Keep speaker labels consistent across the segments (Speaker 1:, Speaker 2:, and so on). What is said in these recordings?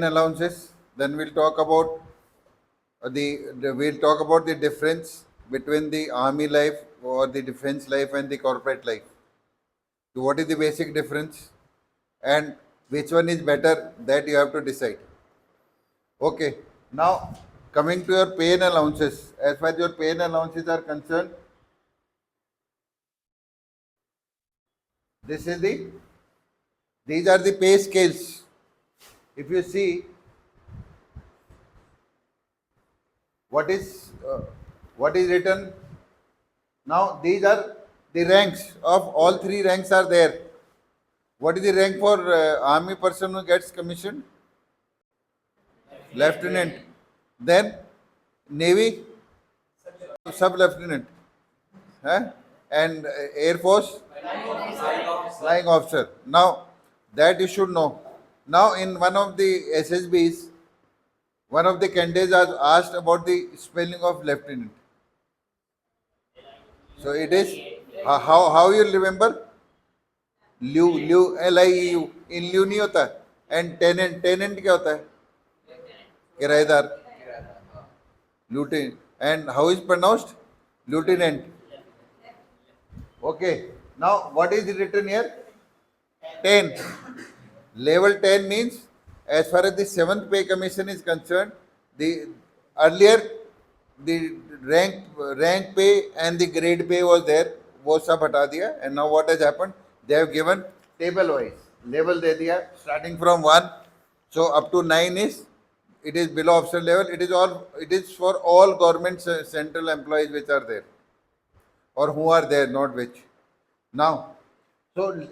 Speaker 1: allowances. Then we'll talk about the difference between the army life or the defense life and the corporate life. So what is the basic difference and which one is better, that you have to decide. Okay. Now coming to your pay and allowances. As far as your pay and allowances are concerned, this is the these are the pay scales. If you see what is uh, what is written now, these are the ranks of all three ranks are there. What is the rank for army person who gets commissioned? Lieutenant. Then navy, sub lieutenant. Huh? And air force, flying officer. Now that you should know. Now in one of the SSBs, one of the candidates was asked about the spelling of lieutenant. So it is how you remember? Liu LIEU. In liu नहीं होता and tenant क्या होता है? किराएदार. Lieutenant. And how is pronounced? Lieutenant. Okay. Now what is written here? 10. Level 10 means, as far as the 7th pay commission is concerned, the earlier the rank pay and the grade pay was there, वो सब हटा दिया. And now what has happened? They have given table wise level दे दिया, starting from 1, so up to 9 is it is below officer level. It is for all government central employees which are there or who are there, not which. Now, so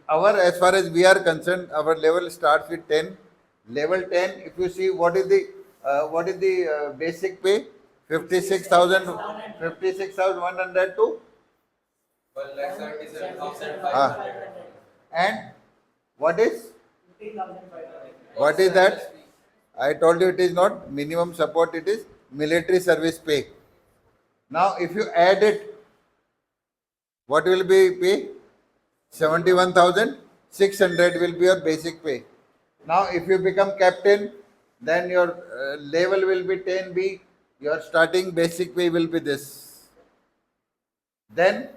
Speaker 1: as far as we are concerned, our level starts with 10. Level 10, if you see what is the basic pay? 56,000, 56,100 to 1,77,500. And what is that? I told you it is not minimum support, it is military service pay. Now if you add it, what will be pay? 71,600 will be your basic pay. Now if you become captain, then your level will be 10B, your starting basic pay will be this. Then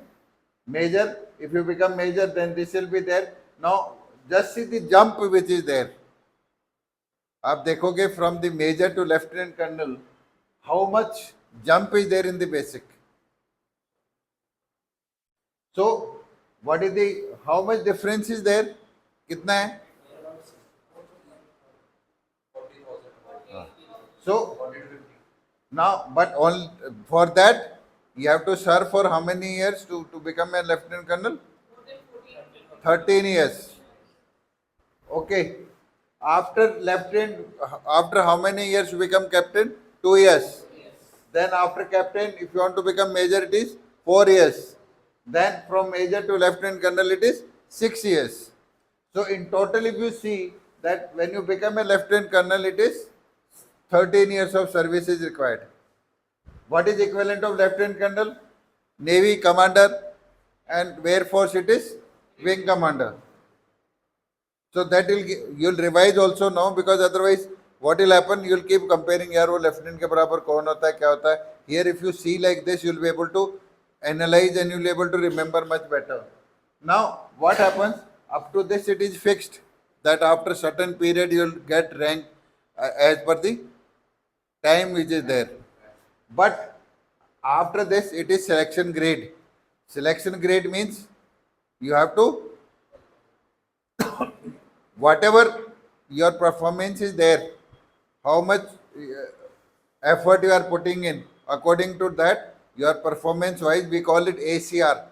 Speaker 1: major, if you become major, then this will be there. Now just see the jump which is there. आप देखोगे from the major to lieutenant colonel, how much jump is there in the basic. So what is how much difference is there? कितना है? So now, but for that you have to serve for how many years to become a lieutenant colonel? 13 years. Okay. After lieutenant, after how many years you become captain? 2 years. Then after captain, if you want to become major, it is 4 years. Then from major to lieutenant colonel, it is 6 years. So in total, if you see that when you become a lieutenant colonel, it is 13 years of service is required. What is equivalent of lieutenant colonel? Navy commander, and Air Force it is wing commander. So that you'll revise also now, because otherwise what will happen, you'll keep comparing यार वो lieutenant के बराबर कौन होता है क्या होता है. Here if you see like this, you'll be able to analyze and you'll be able to remember much better. Now what happens, up to this it is fixed that after certain period you'll get rank as per the time which is there. But after this it is selection grade. Selection grade means you have to whatever your performance is there, how much effort you are putting in, according to that your performance wise we call it ACR.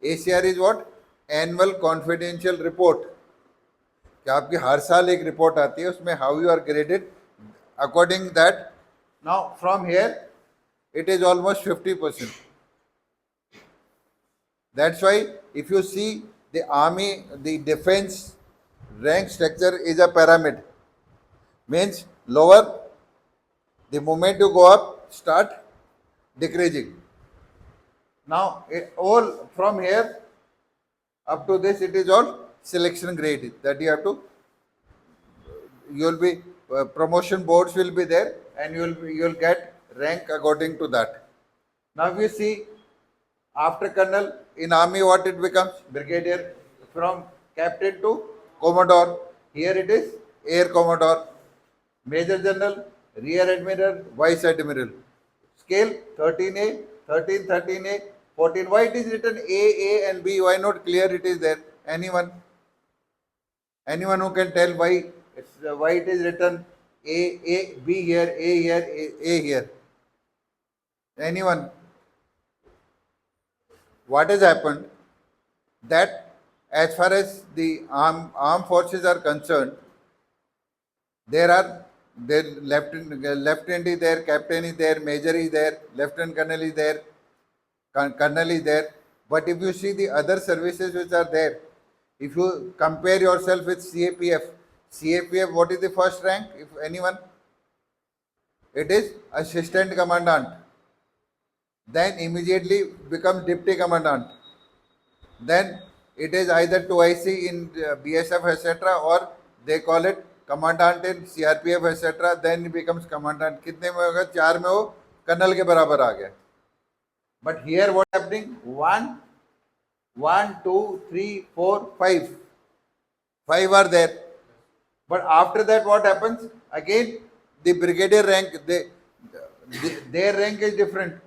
Speaker 1: ACR is what? Annual Confidential Report. कि आपकी हर साल एक report आती है, उसमें how you are graded according that. Now from here it is almost 50%. That's why if you see the army, the defense rank structure is a pyramid. Means lower, the moment you go up, start decreasing. Now all from here up to this, it is all selection grade that you have to, you will be promotion boards will be there, and you'll get rank according to that. Now you see, after colonel in army, what it becomes? Brigadier. From captain to commodore. Here it is air commodore. Major general, rear admiral, vice admiral. Scale 13A, 13, 13A, 14. Why it is written A, and B? Why not clear it is there? Anyone? Anyone who can tell why it is written A, B here, A here, A here? Anyone? What has happened? That as far as the armed forces are concerned, there are their lieutenant is there, captain is there, major is there, lieutenant colonel is there, colonel is there. But if you see the other services which are there, if you compare yourself with CAPF, what is the first rank? If anyone, it is assistant commandant. Then immediately becomes deputy commandant. Then it is either 2IC in BSF etc. or they call it commandant in CRPF etc. Then it becomes commandant. कितने में होगा? 4 में वो colonel के बराबर आ गया. But here what happening? 1, 2, 3, 4, 5. 5 are there. But after that what happens? Again the brigadier rank, their rank is different.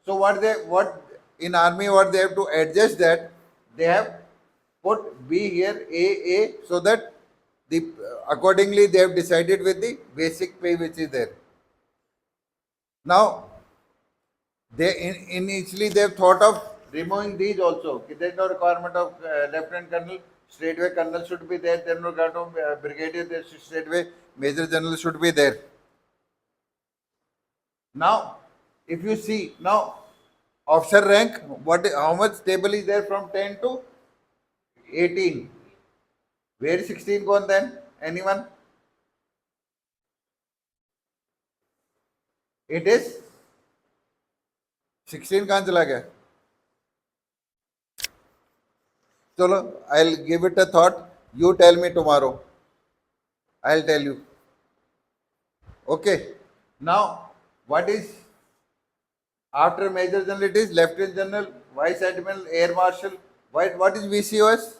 Speaker 1: So what in army what they have to adjust that, they have put B here, A, so that accordingly they have decided with the basic pay which is there. Now they initially they have thought of removing these also. There is no requirement of lieutenant colonel, straightway colonel should be there. There is no requirement of brigadier, there straightway major general should be there. Now if you see, now officer rank, how much table is there from 10 to 18? Where is 16 gone then? Anyone? It is 16 कहाँ चला गया? चलो, I'll give it a thought. You tell me tomorrow. I'll tell you. Okay. Now, what is after Major General? It is Lieutenant General, Vice Admiral, Air Marshal. What is VCOS?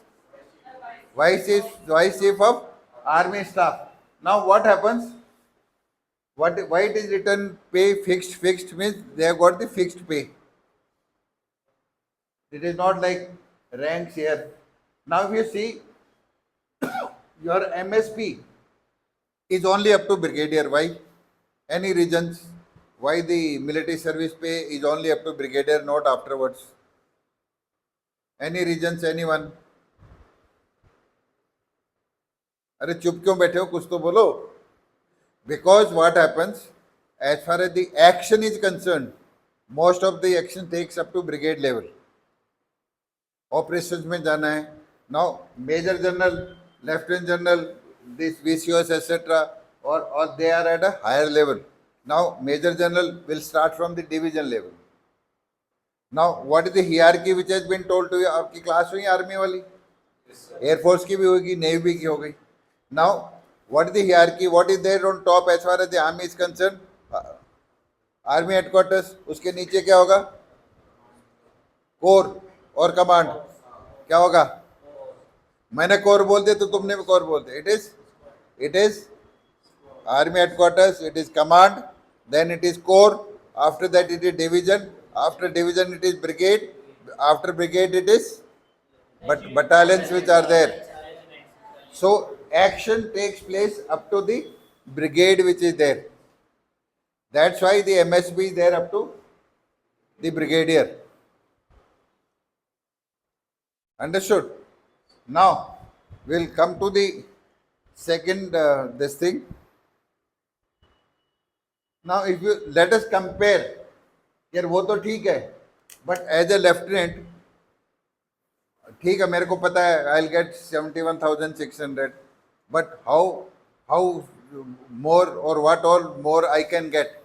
Speaker 1: Vice Chief of Army Staff. Now what happens? Why it is written pay fixed? Fixed means they have got the fixed pay. It is not like ranks here. Now if you see, your MSP is only up to brigadier. Why? Any reasons? Why the military service pay is only up to brigadier, not afterwards? Any reasons? Anyone? अरे चुप क्यों बैठे हो? कुछ तो बोलो. Because what happens, as far as the action is concerned, most of the action takes up to brigade level. Operations में जाना है. Now major general, lieutenant general, this VCOs etc. or they are at a higher level. Now major general will start from the division level. Now what is the hierarchy which has been told to you? आपकी class हुई army वाली, air force की भी होगी, navy की हो गई. Now what is the hierarchy? What is there on top as far as the army is concerned? Army headquarters. उसके नीचे क्या होगा? कोर और कमांड. क्या होगा? मैंने कोर बोल दिया तो तुमने भी कोर बोल दिया. It is army headquarters. It is command. Then it is corps. After that it is division. After division it is brigade. After brigade it is battalions which are there. So action takes place up to the brigade which is there. That's why the MSB is there up to the brigadier. Understood? Now we'll come to the second this thing. Now if you let us compare, यार वो तो ठीक है, but as a lieutenant, ठीक है मेरे को पता है I'll get 71,600, but how more or what all more I can get?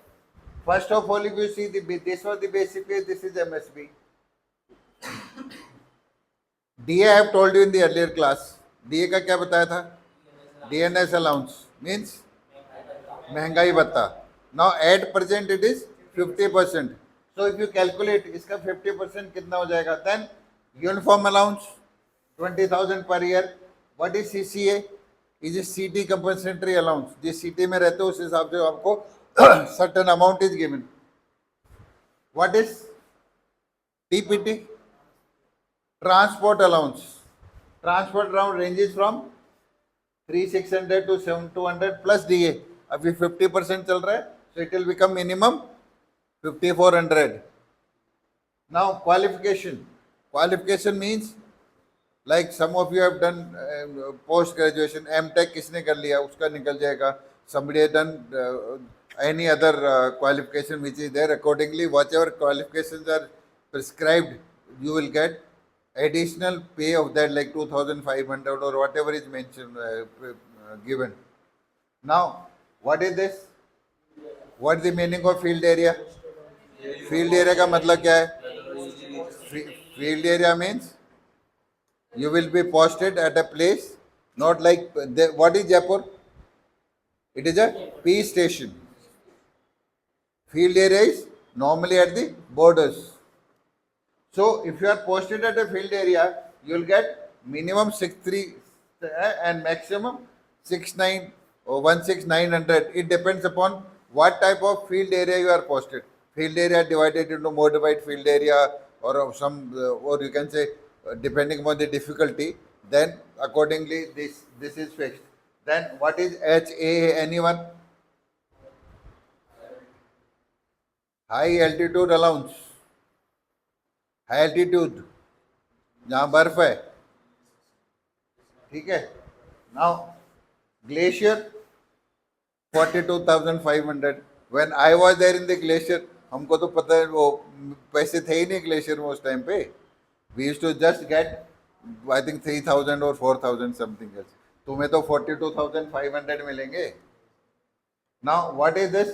Speaker 1: First of all, if you see this was the basic pay, this is MSB. DA I have told you in the earlier class. DA का क्या बताया था? DNS allowance means महंगाई भत्ता. Now at present it is 50%. So if you calculate इसका 50% कितना हो जाएगा? Then uniform allowance 20,000 per year. What is CCA? Is a city compensatory allowance. जिस city में रहते हो उस हिसाब से आपको certain amount is given. What is TPT? Transport allowance. Transport allowance ranges from 3,600 to 7,200 plus DA. अभी 50% चल रहा है, so it will become minimum 5,400. Now qualification. Qualification means like some of you have done post graduation, M.Tech किसने कर लिया उसका निकल जाएगा. Somebody has done any other qualification which is there. Accordingly, whatever qualifications are prescribed, you will get additional pay of that, like 2,500 or whatever is mentioned given. Now, what is this? What is the meaning of field area? Field area का मतलब क्या है? Field area means you will be posted at a place, not like what is Jaipur? It is a peace station. Field area is normally at the borders. So if you are posted at a field area, you will get minimum 6,300 and maximum 6,900 or 16,900. It depends upon what type of field area you are posted. Field area divided into modified field area or some, or you can say depending upon the difficulty. Then accordingly this is fixed. Then what is HA? Anyone? High altitude allowance. High altitude जहाँ बर्फ है, ठीक है. Now glacier 42,500. When I was there in the glacier, हमको तो पता है वो पैसे थे ही नहीं ग्लेशियर में उस टाइम पे. We used to just get I think 3,000 और 4,000 समथिंग एल्स. तुम्हें तो 42,500 मिलेंगे. Now what is this?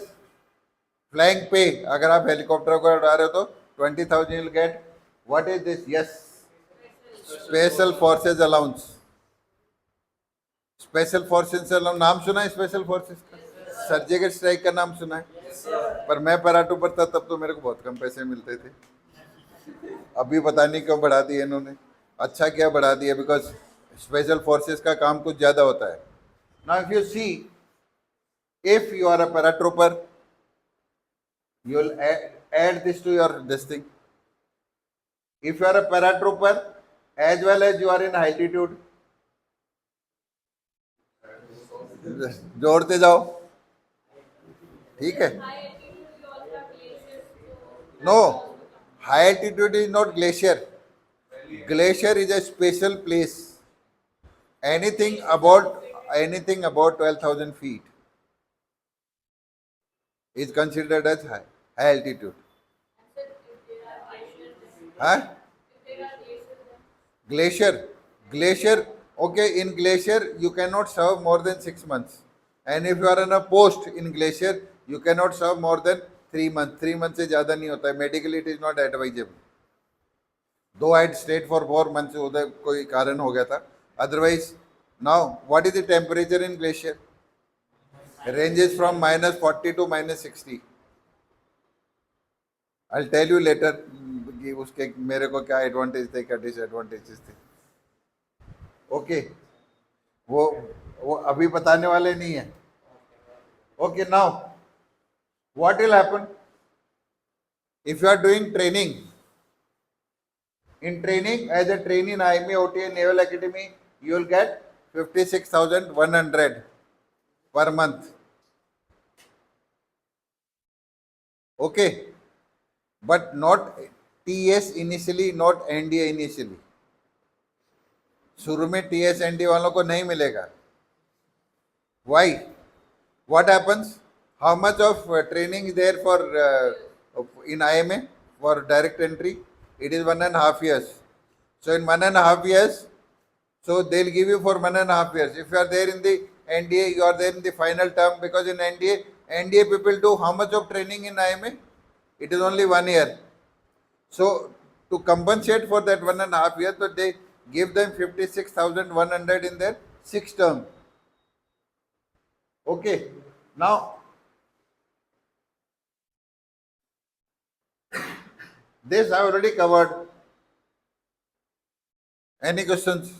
Speaker 1: Flying पे. अगर आप हेलीकॉप्टर को उड़ा रहे हो तो 20,000 you will gate. What is this? Yes, Special Forces allowance. Special Forces allowance नाम सुना है? Special Forces का सर्जिकल स्ट्राइक का नाम सुना है? पर मैं पैराटू पर था तब तो मेरे को बहुत कम पैसे मिलते थे. अभी पता नहीं क्यों बढ़ा दिए इन्होंने. अच्छा क्या बढ़ा दिया, बिकॉज स्पेशल फोर्सेस का काम कुछ ज्यादा होता है. Now if you see, if you are a paratrooper, you will add this to your this thing. If you are a paratrooper as well as you are in altitude, जोड़ते जाओ, ठीक है. No, high altitude is not glacier. Glacier is a special place. Anything about 12,000 feet is considered as high altitude. Huh? Glacier. Okay, in glacier you cannot serve more than 6 months, and if you are on a post in glacier you cannot serve more than 3 months. 3 months से ज़्यादा नहीं होता है. Medically it is not advisable. Though I had stayed for 4 months, उधर कोई कारण हो गया था. Otherwise, now what is the temperature in glacier? Ranges from -40 to -60. I'll tell you later कि उसके मेरे को क्या एडवांटेज थे, क्या डिसएडवांटेजेस थे. ओके, वो अभी बताने वाले नहीं है. Okay, now what will happen if you are doing training. In training as a trainee in IME, OTA, Naval Academy, you will get 56,100 per month. Okay, but not TS initially, not NDA initially. शुरू में TS NDA वालों को नहीं मिलेगा. Why? What happens? How much of training is there for in IMA for direct entry? It is 1.5 years. So in 1.5 years, so they'll give you for 1.5 years. If you are there in the NDA, you are there in the final term, because in NDA people do how much of training in IMA? It is only 1 year. So to compensate for that 1.5 years, so they give them 56,100 in their 6th term. Okay. Now This I already covered. Any questions?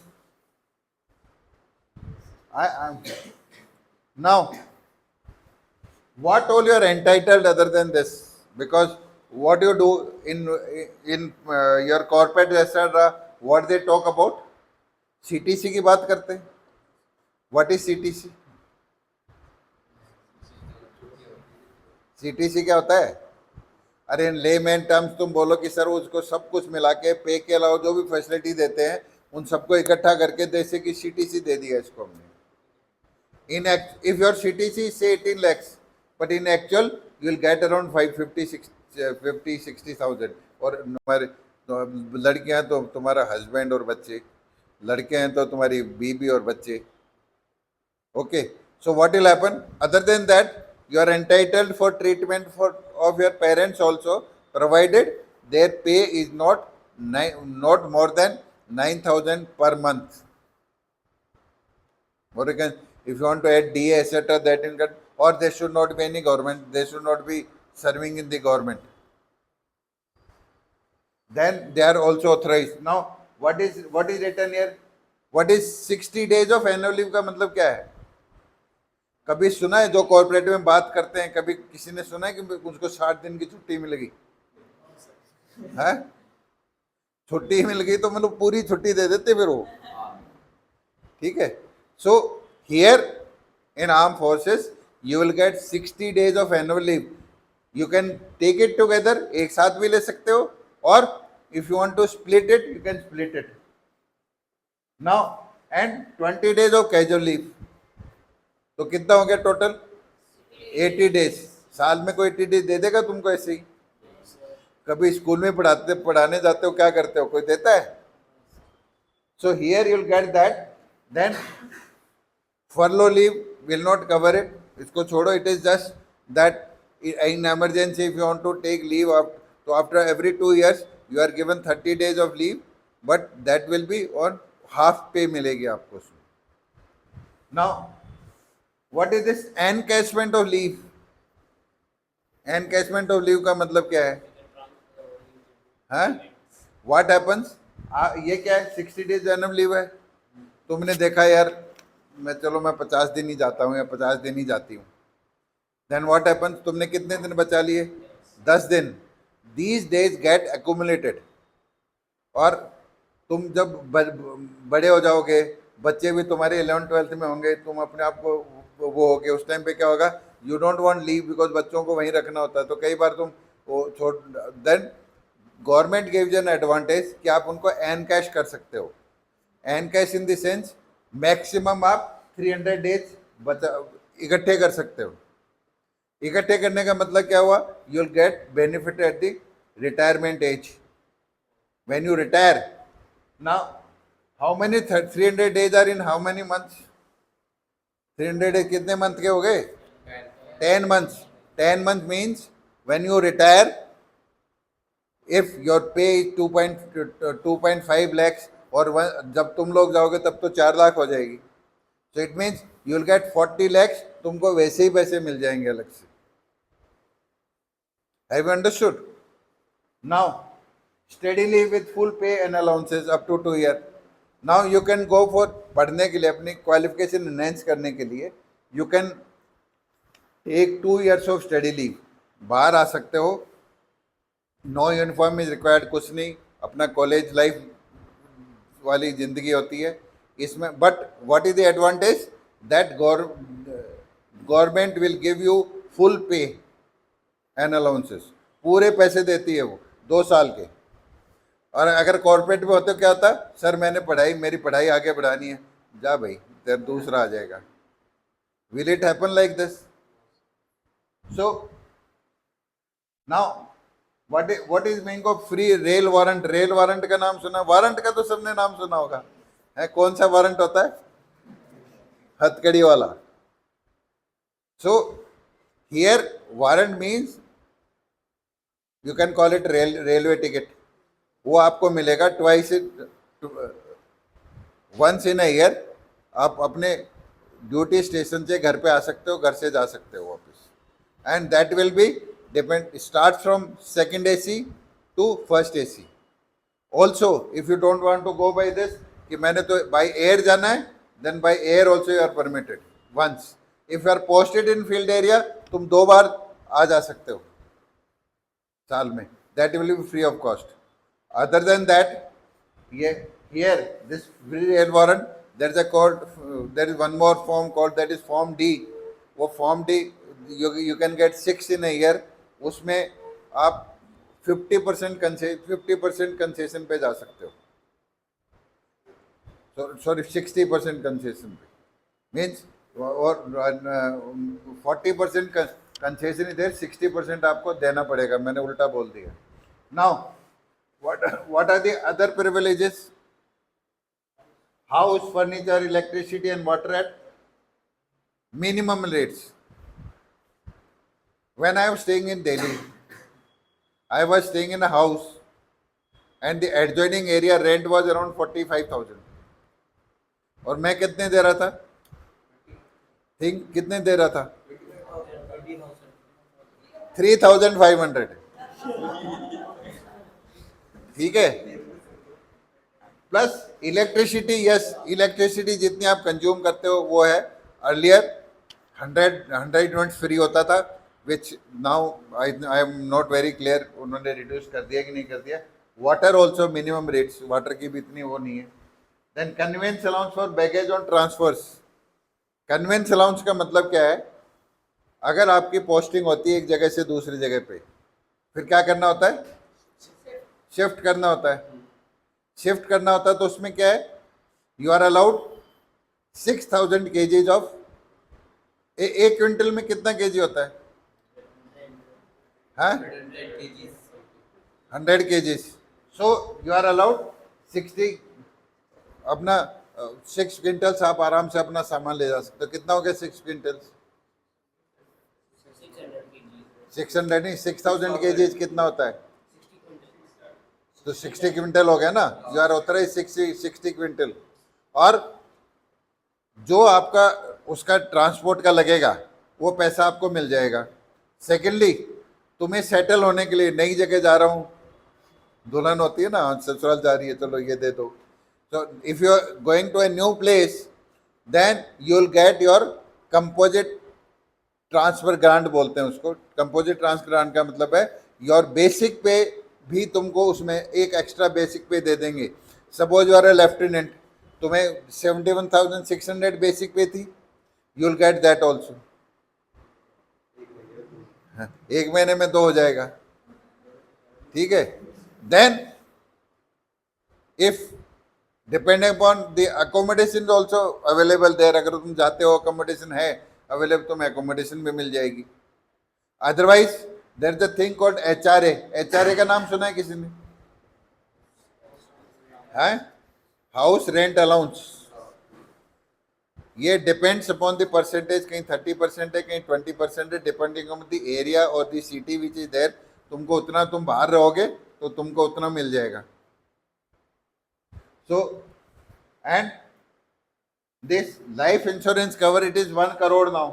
Speaker 1: I now what all you are entitled other than this? Because what you do in your corporate etc. What they talk about? CTC की बात करते हैं. What is CTC? CTC क्या होता है? अरे इन layman terms तुम बोलो कि सर उसको सब कुछ मिला के पे के अलावा जो भी फैसिलिटी देते हैं उन सबको इकट्ठा करके जैसे कि CTC दे दिया इसको हमने. In if your CTC say 18 lakhs, but in actual you will get around 50-60,000. और तुम्हारे लड़कियां तो तुम्हारा हस्बैंड और बच्चे, लड़के हैं तो तुम्हारी बीबी और बच्चे. Okay, so what will happen? Other than that, you are entitled for treatment of your parents also, provided their pay is not more than 9,000 per month. Or you can, if you want to add DA etc. that in that, or there should not be any government, they should not be serving in the government. Then they are also authorized. Now what is written here? What is 60 days of annual leave का मतलब क्या है? कभी सुना है जो corporate में बात करते हैं, कभी किसी ने सुना है कि उसको 60 दिन की छुट्टी मिलेगी? है छुट्टी मिल गई तो मतलब पूरी छुट्टी दे देते फिर वो. ठीक है. So here in armed forces you will get 60 days of annual leave. You can take it together, एक साथ भी ले सकते हो, और if you want to split it you can split it. Now and 20 days of casual leave. तो कितना हो गया टोटल? 80 डेज. साल में कोई 80 डेज दे देगा तुमको ऐसे ही? कभी स्कूल में पढ़ाने जाते हो क्या करते हो, कोई देता है? So here you will get that. Then furlough leave will not cover it, इसको छोड़ो. It is just that in emergency if you want to take leave so after every 2 years you are given 30 days of leave, but that will be on half pay मिलेगी आपको. Now what is this encashment of leave? Encashment of leave का मतलब क्या है? हाँ, what happens? ये क्या है? 60 days annual leave है. तुमने देखा यार मैं 50 दिन ही जाता हूँ या 50 दिन ही जाती हूँ. Then what happens? तुमने कितने दिन बचा लिए? 10 दिन. These days get accumulated. और तुम जब बड़े हो जाओगे, बच्चे भी तुम्हारे 11th-12th में होंगे, तुम अपने आप को वो हो गए, उस टाइम पे क्या होगा? You don't want leave because बच्चों को वहीं रखना होता है. तो कई बार तुम वो छोड़. Then government gives an advantage कि आप उनको एन कैश कर सकते हो. Encash in the sense maximum आप 300 डेज इकट्ठे कर सकते हो. इकट्ठे करने का मतलब क्या हुआ? You will get benefit at the retirement age when you retire. Now how many 300 days are in how many months? 300 days कितने मंथ के हो गए? 10 months. 10 months means when you retire, if your pay is 2.5 lakhs, और जब तुम लोग जाओगे तब तो 4 लाख हो जाएगी. So it means you will get 40 lakhs. तुमको वैसे ही पैसे मिल जाएंगे अलग से. Have you understood? Now steady leave with full pay and allowances up to 2 years. Now you can go for पढ़ने के लिए, अपनी क्वालिफिकेशन एनहेंस करने के लिए you can take 2 years of study leave. बाहर आ सकते हो. नो यूनिफॉर्म इज रिक्वायर्ड, कुछ नहीं, अपना कॉलेज लाइफ वाली जिंदगी होती है इसमें. But what is the advantage? That government will give you full पे एंड अलाउंसेस. पूरे पैसे देती है वो 2 साल के. और अगर कॉर्पोरेट में होते क्या होता? सर मैंने मेरी पढ़ाई आगे बढ़ानी है, जा भाई तेरा दूसरा आ जाएगा. Will it happen like this? So now what is meaning of free rail warrant? Rail warrant का नाम सुना? वारंट का तो सबने नाम सुना होगा. है कौन सा वारंट होता है? हथकड़ी वाला. So here warrant means you can call it railway ticket. वो आपको मिलेगा वंस इन अ ईयर. आप अपने ड्यूटी स्टेशन से घर पे आ सकते हो, घर से जा सकते हो वापस. And that will be depend, start from second AC to first AC. Also, if you don't want to go by this, कि मैंने तो by air जाना है, then by air also you are permitted once. If you are posted in field area, तुम 2 बार आ जा सकते हो साल में. That will be free of cost. Other than that, here this free rail warrant, there is one more form called, that is form D. वो form D you can get 6 in a year. उसमें आप 50% concession पे जा सकते हो. Sorry, 60% concession पे. Means और 40% concession इधर, 60% आपको देना पड़ेगा. मैंने उल्टा बोल दिया. Now, what are the other privileges? House, furniture, electricity and water at minimum rates. When I was staying in Delhi, I was staying in a house and the adjoining area rent was around 45,000. और मैं कितने दे रहा था? कितने दे रहा था? 3,500. ठीक है. प्लस इलेक्ट्रिसिटी, यस, इलेक्ट्रिसिटी जितनी आप कंज्यूम करते हो वो है. अर्लियर 100 यूनिट्स फ्री होता था, which now I am not very clear उन्होंने रिड्यूस कर दिया कि नहीं कर दिया. Water also minimum rates, water की भी इतनी वो नहीं है. Then conveyance allowance for baggage on transfers. Conveyance allowance का मतलब क्या है? अगर आपकी पोस्टिंग होती है एक जगह से दूसरी जगह पे, फिर क्या करना होता है? शिफ्ट करना होता है. शिफ्ट करना होता है तो उसमें क्या है? You are allowed 6,000 kgs of, एक क्विंटल में कितना केजी होता है? हाँ, 100 kgs. So you are allowed 60, अपना 6 क्विंटल्स आप आराम से अपना सामान ले जा सकते हो. कितना हो गया 6 क्विंटल्स? 600 नहीं, 6,000 kgs कितना होता है? तो 60 क्विंटल हो गया ना. You are authorise 60 quintal. और जो आपका उसका ट्रांसपोर्ट का लगेगा वो पैसा आपको मिल जाएगा. सेकेंडली, तुम्हें सेटल होने के लिए नई जगह जा रहा हूँ, दुल्हन होती है ना, ससुराल जा रही है, चलो ये दे दो. So if you are going to a new place, then you will get your composite transfer grant बोलते हैं उसको. कंपोजिट ट्रांसफर ग्रांट का मतलब है योर बेसिक पे भी तुमको उसमें एक एक्स्ट्रा बेसिक पे दे देंगे. Suppose you are a lieutenant, तुम्हें 71,600 बेसिक पे थी, you will get that also. एक महीने में 2 हो जाएगा. ठीक है. Then if depending upon the accommodation also available there, अगर तुम जाते हो अकोमोडेशन है अवेलेबल, तुम्हें अकोमोडेशन भी मिल जाएगी. Otherwise there is a thing called HRA. HRA का नाम सुना है किसी ने? है हाउस रेंट अलाउंस. ये डिपेंड्स अपॉन द परसेंटेज, कहीं 30% है, कहीं 20% है, डिपेंडिंग ऑन द एरिया और the city which is there. तुमको उतना, तुम बाहर रहोगे तो तुमको उतना मिल जाएगा. So and this life insurance cover, it is 1 crore now.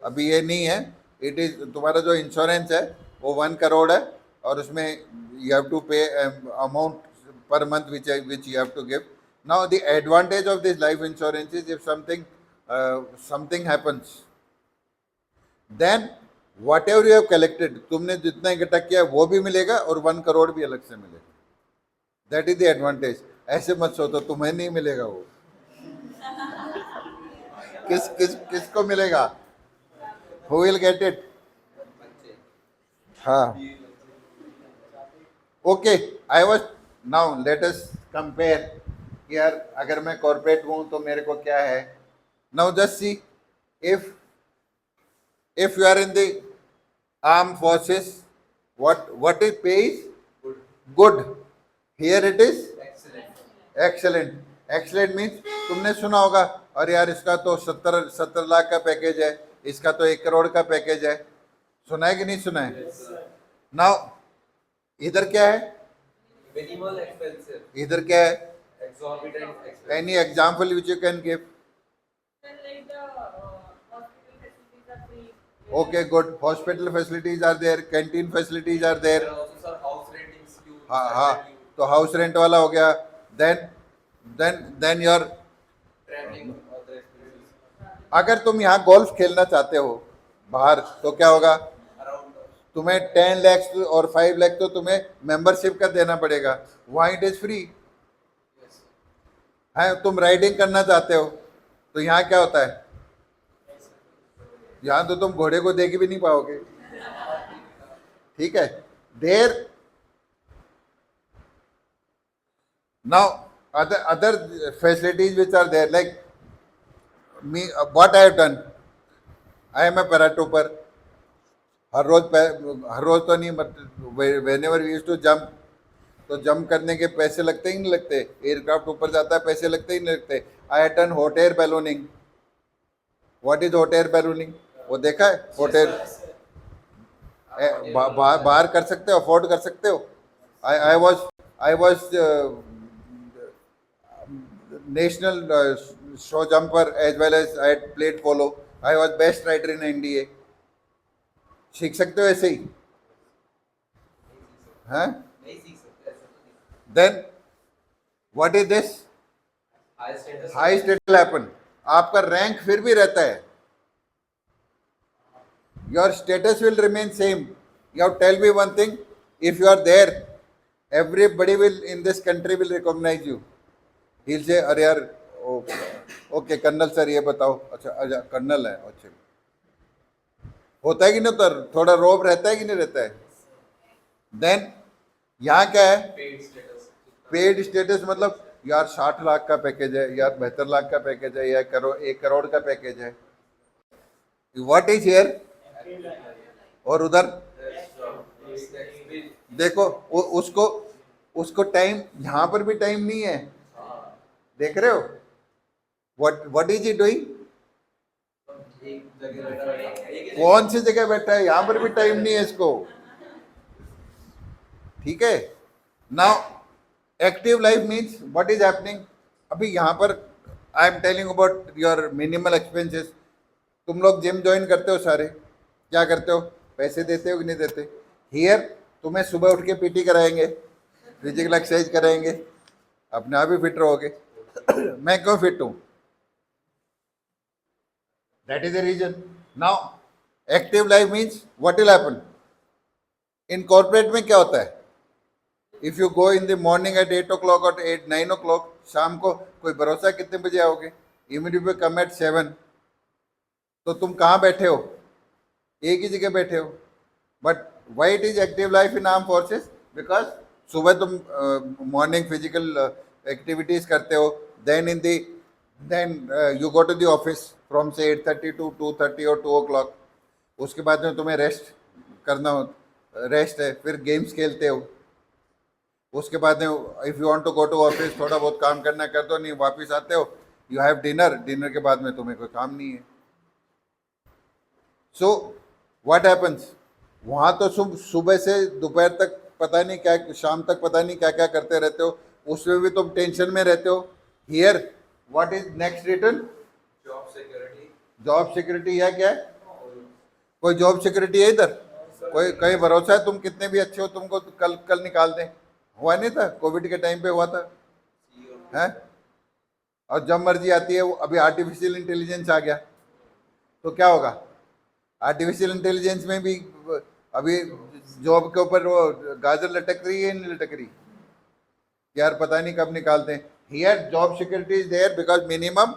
Speaker 1: अभी ये नहीं है, इट इज, तुम्हारा जो इंश्योरेंस है वो 1 करोड़ है. और उसमें यू हैव टू पे amount per month which you have to give. Now the advantage of this life insurance is if something happens, then whatever you have collected, तुमने जितना इकट्ठा किया वो भी मिलेगा और 1 करोड़ भी अलग से मिलेगा. That is the advantage. ऐसे मत सोचो तुम्हें नहीं मिलेगा वो. किसको मिलेगा? Who will get it? हाँ. Okay, I was. Now let us compare. यार अगर मैं कॉर्पोरेट हूँ तो मेरे को क्या है? Now just see, if you are in the arm forces, what is pay is good. Here it is excellent. Excellent means तुमने सुना होगा, और यार इसका तो 70 लाख का पैकेज है, इसका तो 1 करोड़ का पैकेज है. सुना है कि नहीं सुना है? नाउ इधर क्या है?
Speaker 2: Minimal expensive.
Speaker 1: इधर क्या है?
Speaker 2: Exorbitant expensive.
Speaker 1: Any example which you can give?
Speaker 3: Like the hospital facilities are free.
Speaker 1: Okay, good. Hospital facilities are there, canteen facilities are
Speaker 2: There
Speaker 1: there.
Speaker 2: are also some house rentings.
Speaker 1: हाँ हाँ, तो house rent वाला हो गया. Then your,
Speaker 2: Traveling, other expenses.
Speaker 1: अगर तुम यहाँ golf खेलना चाहते हो बाहर तो क्या होगा,
Speaker 2: Around
Speaker 1: तुम्हें 10 लाख और 5 लाख तो तुम्हें मेंबरशिप का देना पड़ेगा. वहाँ इट इज फ्री
Speaker 2: yes.
Speaker 1: है. तुम राइडिंग करना चाहते हो तो यहाँ क्या होता है, यहाँ तो तुम घोड़े को देख भी नहीं पाओगे. ठीक है. देर now other facilities which are there, like me, what I have done, I am a paratrooper. हर रोज तो नहीं, whenever we used to jump, तो जंप करने के पैसे लगते ही नहीं लगते. एयरक्राफ्ट ऊपर जाता है, पैसे लगते ही नहीं लगते. I had done hot air ballooning. What is hot air ballooning? वो देखा है हॉट एयर? बाहर कर सकते हो, अफोर्ड कर सकते हो. I was national show jumper as well as I played polo. I was best rider in NDA. सीख सकते हो ऐसे ही हैं.
Speaker 2: नहीं सीख सकते ऐसा तो नहीं.
Speaker 1: Then what is this?
Speaker 2: High status.
Speaker 1: High state happen. आपका रैंक फिर भी रहता है. Your status will remain same. You have tell me one thing, if you are there everybody will in this country will recognise you. He say अरे यार okay colonel sir ये बताओ. अच्छा अच्छा कर्नल है. अच्छा होता है कि नहीं होता, थोड़ा रोब रहता है कि नहीं रहता है. देन यहाँ क्या है,
Speaker 2: Paid status.
Speaker 1: Paid status. मतलब यार 60 लाख का पैकेज है, यार 72 लाख का पैकेज है, या 1 करोड़ का पैकेज है. What is here? और उधर देखो उसको उसको टाइम, यहाँ पर भी टाइम नहीं है. देख रहे हो व्हाट इज ही डूइंग?
Speaker 2: एक जगह बैठा है. एक ही
Speaker 1: कौन सी जगह बैठा है, यहाँ पर भी टाइम नहीं है इसको. ठीक है. Now active life means what is happening. अभी यहाँ पर I am telling about your minimal expenses. तुम लोग जिम ज्वाइन करते हो सारे, क्या करते हो, पैसे देते हो कि नहीं देते. हियर तुम्हें सुबह उठ के पीटी कराएंगे, फिजिकल एक्सरसाइज कराएंगे, अपने आप ही फिट रहोगे. मैं क्यों फिट हूँ? That is the reason. Now active life means what will happen. In corporate में क्या होता है, if you go in the morning at 8 o'clock और 9 o'clock, शाम को कोई भरोसा कितने बजे आओगे. Even if you come at 7, तो तुम कहाँ बैठे हो, एक ही जगह बैठे हो. But why it is active life in arm forces? Because सुबह तुम मॉर्निंग फिजिकल एक्टिविटीज करते हो. Then you go to the office from से 8:30 to 2:30 और 2 o'clock. उसके बाद में तुम्हें रेस्ट करना हो, रेस्ट है. फिर गेम्स खेलते हो. उसके बाद में if you want to go to office, थोड़ा बहुत काम करना कर दो, नहीं वापस आते हो. You have dinner. डिनर के बाद में तुम्हें कोई काम नहीं है. सो व्हाट हैपन्स, वहाँ तो सुबह से दोपहर तक पता नहीं क्या, शाम तक पता नहीं क्या क्या करते रहते हो. उसमें भी तुम टेंशन में रहते हो. Here what is next return?
Speaker 2: job security.
Speaker 1: Job security है. क्या है, कोई जॉब सिक्योरिटी है इधर? कोई कहीं भरोसा है तुम कितने भी अच्छे हो तुमको कल निकाल दें? हुआ नहीं था, कोविड के टाइम पे हुआ था है. और जब मर्जी आती है. अभी आर्टिफिशियल इंटेलिजेंस आ गया तो क्या होगा. आर्टिफिशियल इंटेलिजेंस में भी अभी जॉब के ऊपर वो गाजर लटक रही है, नहीं लटक रही, यार पता नहीं कब निकालते हैं. Here job security is there because minimum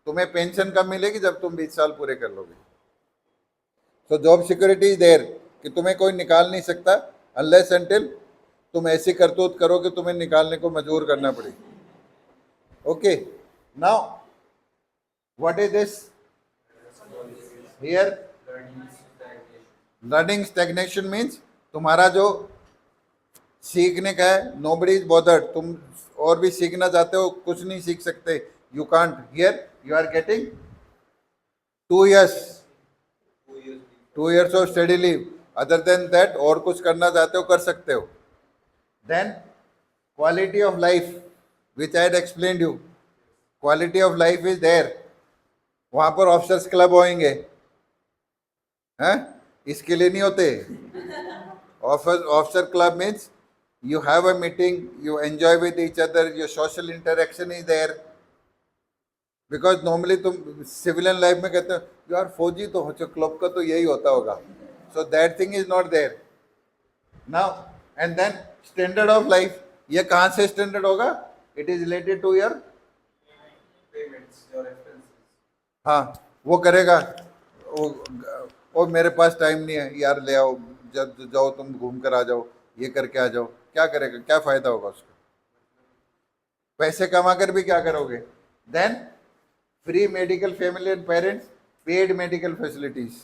Speaker 1: तुम्हें पेंशन कब मिलेगी, जब तुम 20 साल पूरे कर लोगे. So job security is there कि तुम्हें कोई निकाल नहीं सकता अनलेस अनटिल तुम ऐसी करतूत करो कि तुम्हें निकालने को मजबूर करना पड़े. Okay. Now what is this here? Learning stagnation means तुम्हारा जो सीखने का है, नोबडी इज बॉदर्ड. तुम और भी सीखना चाहते हो, कुछ नहीं सीख सकते. You can't. Here you are getting 2 years, 2 years of study leave. Other than that और कुछ करना चाहते हो कर सकते हो. Then quality of life which I had explained you. Quality of life is there. वहाँ पर ऑफिसर्स क्लब होंगे हैं, इसके लिए नहीं होते. Officer club means you have a meeting, you enjoy with each other, your social interaction is there. Because normally तुम civilian life में कहते हो यार फौजी तो हो क्लब का तो यही होता होगा, so that thing is not there now. And then standard of life, ये कहाँ से स्टैंडर्ड होगा? It is related to your
Speaker 2: payments, your expenses.
Speaker 1: हाँ, वो करेगा वो मेरे पास टाइम नहीं है यार, ले आओ, जब जाओ तुम घूम कर आ जाओ, ये करके आ जाओ. क्या करेगा? क्या फायदा होगा उसको? पैसे कमा कर भी क्या करोगे? Then free medical family and parents, paid medical facilities.